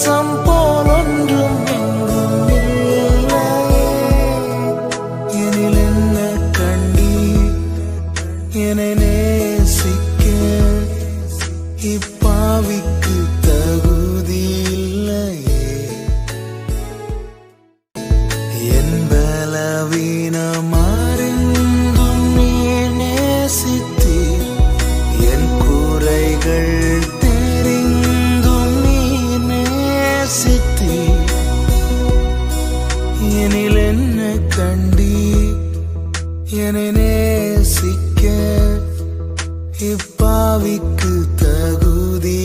நேசம் போலொன்றும் எங்கும் இல்லையே. எனில் என்ன கண்டி என்னை நேசிக்க இப்பாவிக்கு தகுதி இல்லையே. என் பலவீனம் அறிந்தும் நீர் நேசித்தீர், என் குறைகள் தெரிந்தும் நீர் நேசித்தீர். எனில் என்ன கண்டி என்னை நேசிக்க இப்பாவிக்கு தகுதி